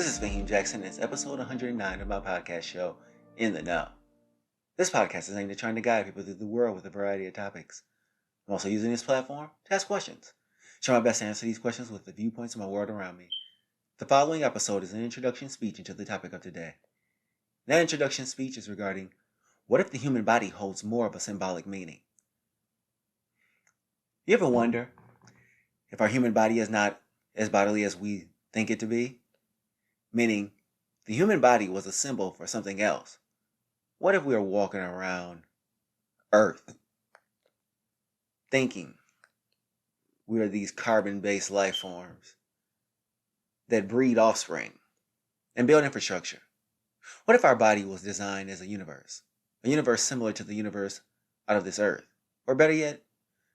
This is Fahim Jackson, and it's episode 109 of my podcast show, In the Know. This podcast is aimed at trying to guide people through the world with a variety of topics. I'm also using this platform to ask questions. Try my best to answer these questions with the viewpoints of my world around me. The following episode is an introduction speech into the topic of today. That introduction speech is regarding what if the human body holds more of a symbolic meaning? You ever wonder if our human body is not as bodily as we think it to be? Meaning, the human body was a symbol for something else. What if we were walking around Earth thinking we are these carbon-based life forms that breed offspring and build infrastructure? What if our body was designed as a universe similar to the universe out of this Earth? Or better yet,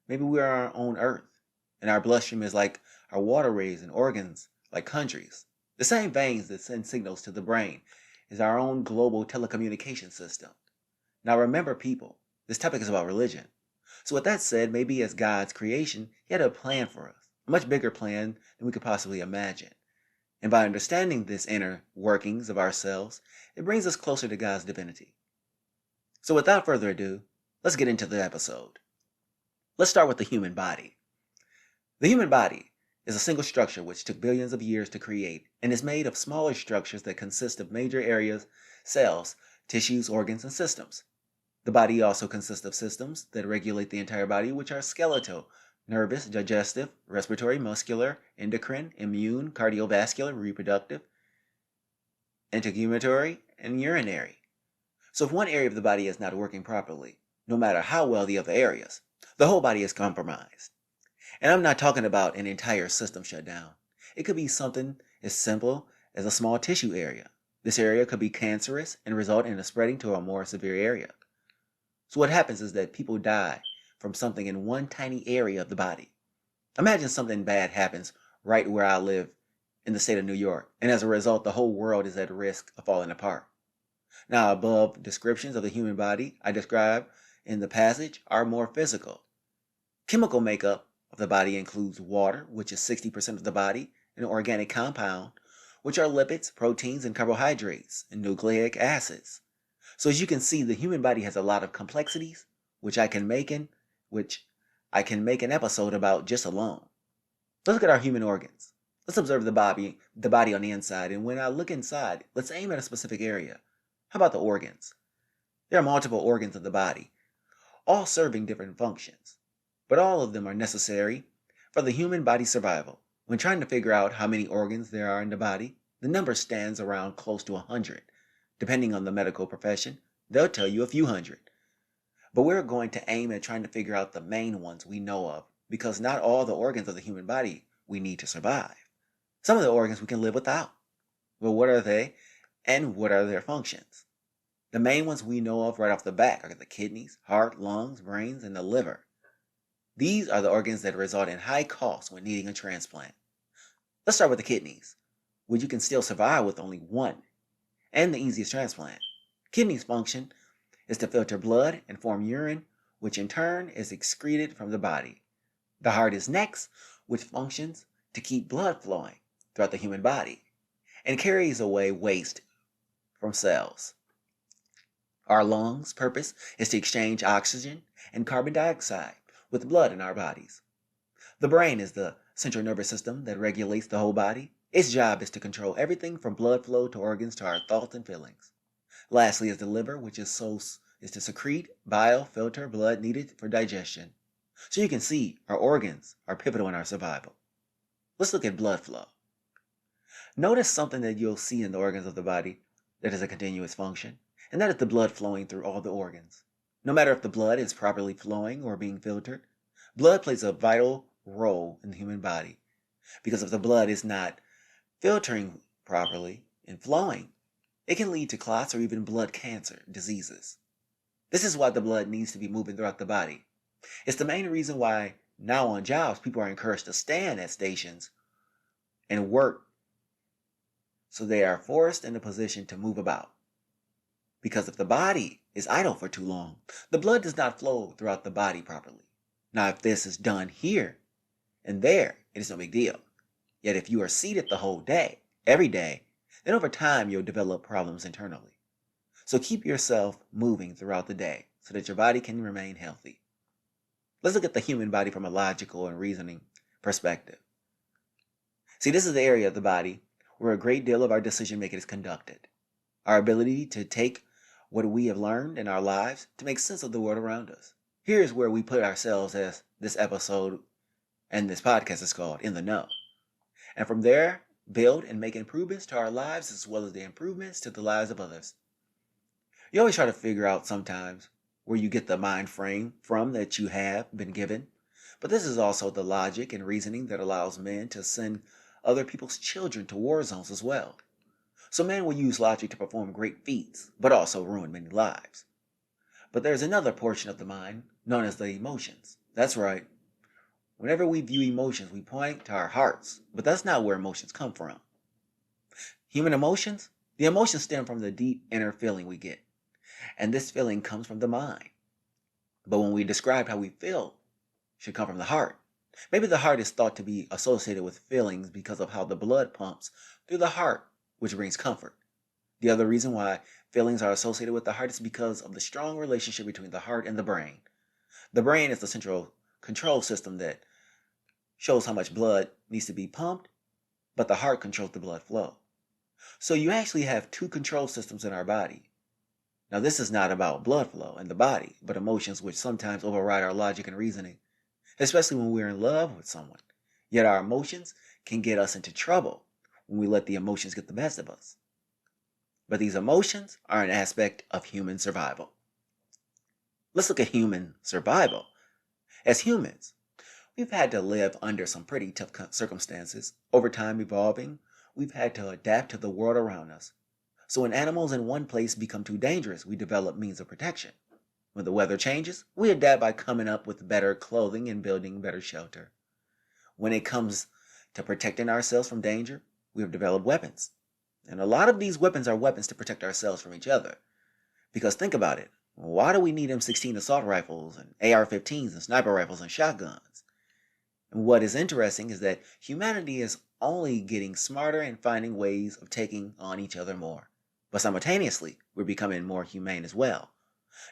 maybe we are our own Earth, and our bloodstream is like our waterways and organs like countries. The same veins that send signals to the brain is our own global telecommunication system. Now remember, people, this topic is about religion. So with that said, maybe as God's creation, He had a plan for us, a much bigger plan than we could possibly imagine. And by understanding this inner workings of ourselves, it brings us closer to God's divinity. So without further ado, let's get into the episode. Let's start with the human body. The human body is a single structure which took billions of years to create and is made of smaller structures that consist of major areas, cells, tissues, organs, and systems. The body also consists of systems that regulate the entire body, which are skeletal, nervous, digestive, respiratory, muscular, endocrine, immune, cardiovascular, reproductive, integumentary, and urinary. So if one area of the body is not working properly, no matter how well the other areas, the whole body is compromised. And I'm not talking about an entire system shut down. It could be something as simple as a small tissue area. This area could be cancerous and result in a spreading to a more severe area. So what happens is that people die from something in one tiny area of the body. Imagine something bad happens right where I live in the state of New York, and as a result, the whole world is at risk of falling apart. Now, above descriptions of the human body I described in the passage are more physical. Chemical makeup of the body includes water, which is 60% of the body, and organic compound, which are lipids, proteins, and carbohydrates, and nucleic acids. So as you can see, the human body has a lot of complexities, which I can make an episode about just alone. Let's look at our human organs. Let's observe the body on the inside, and when I look inside, let's aim at a specific area. How about the organs? There are multiple organs of the body, all serving different functions, but all of them are necessary for the human body's survival. When trying to figure out how many organs there are in the body, the number stands around close to 100. Depending on the medical profession, they'll tell you a few hundred. But we're going to aim at trying to figure out the main ones we know of, because not all the organs of the human body we need to survive. Some of the organs we can live without. But what are they, and what are their functions? The main ones we know of right off the bat are the kidneys, heart, lungs, brains, and the liver. These are the organs that result in high costs when needing a transplant. Let's start with the kidneys, which you can still survive with only one, and the easiest transplant. Kidneys' function is to filter blood and form urine, which in turn is excreted from the body. The heart is next, which functions to keep blood flowing throughout the human body and carries away waste from cells. Our lungs' purpose is to exchange oxygen and carbon dioxide with blood in our bodies. The brain is the central nervous system that regulates the whole body. Its job is to control everything from blood flow to organs to our thoughts and feelings. Lastly is the liver, which is to secrete bile, filter blood needed for digestion. So you can see our organs are pivotal in our survival. Let's look at blood flow. Notice something that you'll see in the organs of the body that is a continuous function, and that is the blood flowing through all the organs. No matter if the blood is properly flowing or being filtered, blood plays a vital role in the human body. Because if the blood is not filtering properly and flowing, it can lead to clots or even blood cancer diseases. This is why the blood needs to be moving throughout the body. It's the main reason why now on jobs, people are encouraged to stand at stations and work so they are forced in a position to move about. Because if the body is idle for too long, the blood does not flow throughout the body properly. Now, if this is done here and there, it is no big deal. Yet if you are seated the whole day, every day, And over time, you'll develop problems internally. So keep yourself moving throughout the day so that your body can remain healthy. Let's look at the human body from a logical and reasoning perspective. See, this is the area of the body where a great deal of our decision making is conducted. Our ability to take what we have learned in our lives to make sense of the world around us. Here's where we put ourselves, as this episode and this podcast is called, in the know. And from there, build and make improvements to our lives as well as the improvements to the lives of others. You always try to figure out sometimes where you get the mind frame from that you have been given. But this is also the logic and reasoning that allows men to send other people's children to war zones as well. So men will use logic to perform great feats, but also ruin many lives. But there's another portion of the mind known as the emotions. That's right. Whenever we view emotions, we point to our hearts, but that's not where emotions come from. Human emotions? The emotions stem from the deep inner feeling we get. And this feeling comes from the mind. But when we describe how we feel, it should come from the heart. Maybe the heart is thought to be associated with feelings because of how the blood pumps through the heart, which brings comfort. The other reason why feelings are associated with the heart is because of the strong relationship between the heart and the brain. The brain is the central control system that shows how much blood needs to be pumped, but the heart controls the blood flow. So you actually have two control systems in our body. Now, this is not about blood flow in the body, but emotions which sometimes override our logic and reasoning, especially when we're in love with someone. Yet our emotions can get us into trouble when we let the emotions get the best of us. But these emotions are an aspect of human survival. Let's look at human survival. As humans, we've had to live under some pretty tough circumstances. Over time evolving, we've had to adapt to the world around us. So when animals in one place become too dangerous, we develop means of protection. When the weather changes, we adapt by coming up with better clothing and building better shelter. When it comes to protecting ourselves from danger, we have developed weapons. And a lot of these weapons are weapons to protect ourselves from each other. Because think about it. Why do we need M16 assault rifles and AR-15s and sniper rifles and shotguns? And what is interesting is that humanity is only getting smarter and finding ways of taking on each other more. But simultaneously, we're becoming more humane as well.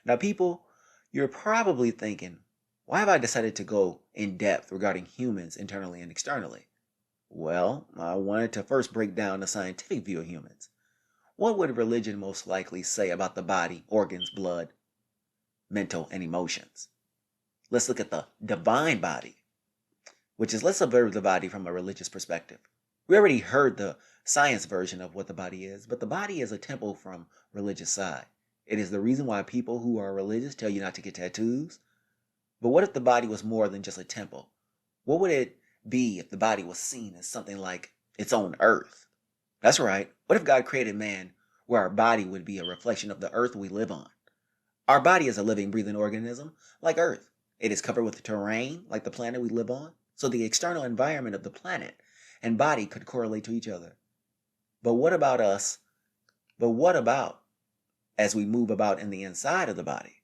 Now, people, you're probably thinking, why have I decided to go in depth regarding humans internally and externally? Well, I wanted to first break down the scientific view of humans. What would religion most likely say about the body, organs, blood, mental, and emotions? Let's look at the divine body, which is, let's observe the body from a religious perspective. We already heard the science version of what the body is, but the body is a temple from religious side. It is the reason why people who are religious tell you not to get tattoos. But what if the body was more than just a temple? What would it be if the body was seen as something like its own earth? That's right. What if God created man where our body would be a reflection of the earth we live on? Our body is a living, breathing organism like earth. It is covered with terrain like the planet we live on. So the external environment of the planet and body could correlate to each other. But what about us? But what about as we move about in the inside of the body?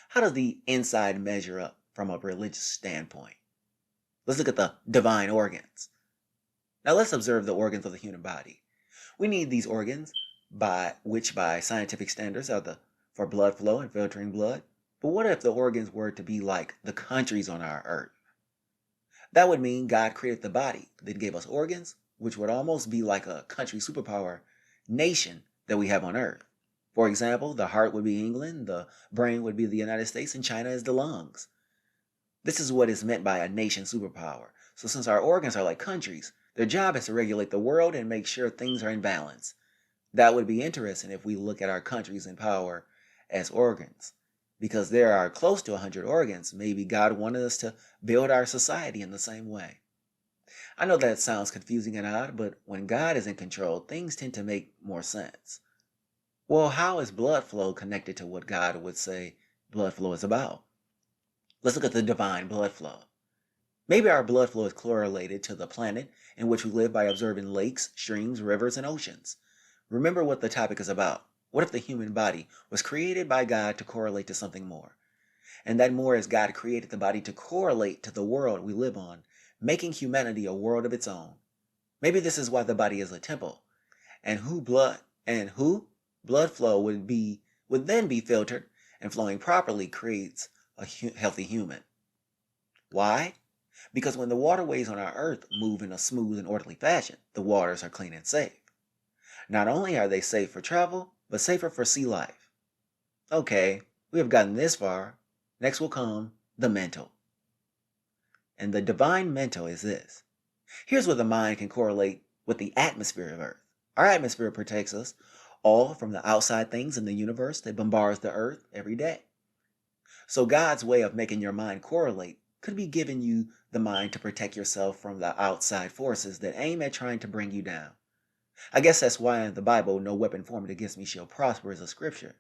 How does the inside measure up from a religious standpoint? Let's look at the divine organs. Now let's observe the organs of the human body. We need these organs which by scientific standards are for blood flow and filtering blood. But what if the organs were to be like the countries on our earth? That would mean God created the body, then gave us organs, which would almost be like a country superpower nation that we have on earth. For example, the heart would be England, the brain would be the United States, and China is the lungs. This is what is meant by a nation superpower. So since our organs are like countries, their job is to regulate the world and make sure things are in balance. That would be interesting if we look at our countries in power as organs. Because there are close to 100 organs, maybe God wanted us to build our society in the same way. I know that sounds confusing and odd, but when God is in control, things tend to make more sense. Well, how is blood flow connected to what God would say blood flow is about? Let's look at the divine blood flow. Maybe our blood flow is correlated to the planet in which we live by observing lakes, streams, rivers, and oceans. Remember what the topic is about. What if the human body was created by God to correlate to something more? And that more is God created the body to correlate to the world we live on, making humanity a world of its own. Maybe this is why the body is a temple, and who blood flow would then be filtered, and flowing properly creates a healthy human. Why? Because when the waterways on our earth move in a smooth and orderly fashion, the waters are clean and safe. Not only are they safe for travel, but safer for sea life. Okay, we have gotten this far. Next will come the mental. And the divine mental is this. Here's where the mind can correlate with the atmosphere of Earth. Our atmosphere protects us all from the outside things in the universe that bombards the Earth every day. So God's way of making your mind correlate could be giving you the mind to protect yourself from the outside forces that aim at trying to bring you down. I guess that's why in the Bible, no weapon formed against me shall prosper is a scripture.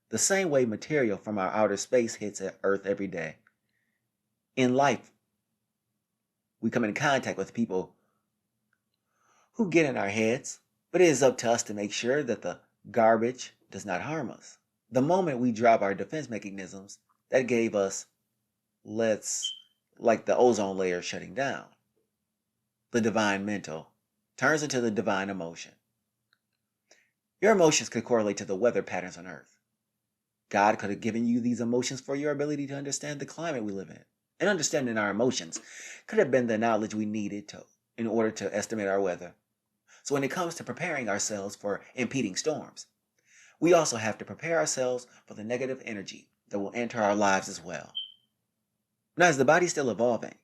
The same way material from our outer space hits Earth every day. In life, we come in contact with people who get in our heads, but it is up to us to make sure that the garbage does not harm us. The moment we drop our defense mechanisms, that gave us, like the ozone layer shutting down. The divine mental turns into the divine emotion. Your emotions could correlate to the weather patterns on Earth. God could have given you these emotions for your ability to understand the climate we live in. And understanding our emotions could have been the knowledge we needed in order to estimate our weather. So when it comes to preparing ourselves for impending storms, we also have to prepare ourselves for the negative energy that will enter our lives as well. Now, is the body still evolving?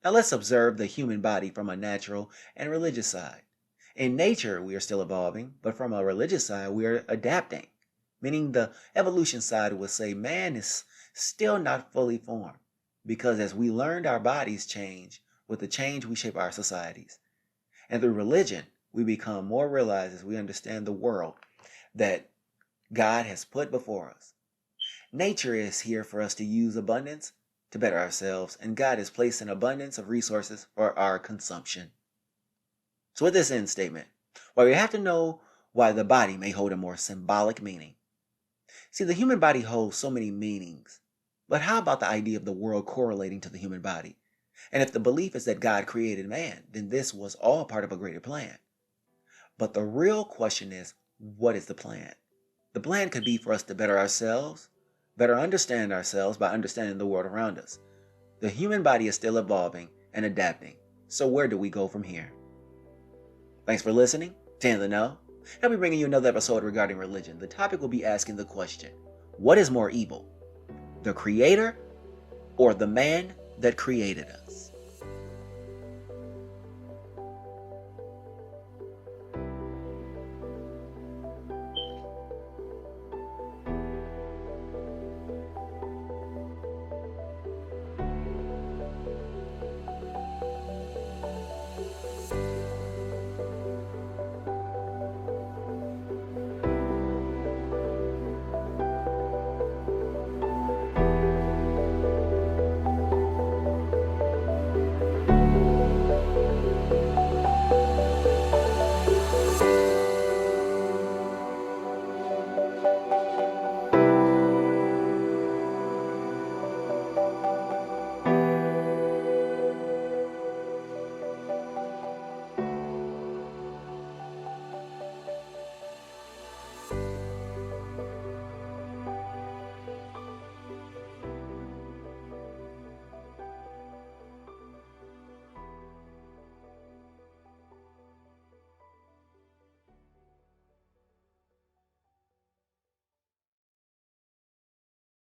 Now let's observe the human body from a natural and religious side. In nature, we are still evolving, but from a religious side, we are adapting. Meaning the evolution side would say man is still not fully formed, because as we learned, our bodies change. With the change, we shape our societies. And through religion, we become more realized as we understand the world that God has put before us. Nature is here for us to use abundance to better ourselves, and God has placed an abundance of resources for our consumption. So with this end statement, while we have to know why the body may hold a more symbolic meaning. See, the human body holds so many meanings, but how about the idea of the world correlating to the human body? And if the belief is that God created man, then this was all part of a greater plan. But the real question is, what is the plan? The plan could be for us to better ourselves, better understand ourselves by understanding the world around us. The human body is still evolving and adapting. So where do we go from here? Thanks for listening to In the Know. I'll be bringing you another episode regarding religion. The topic will be asking the question, what is more evil? The Creator or the man that created us?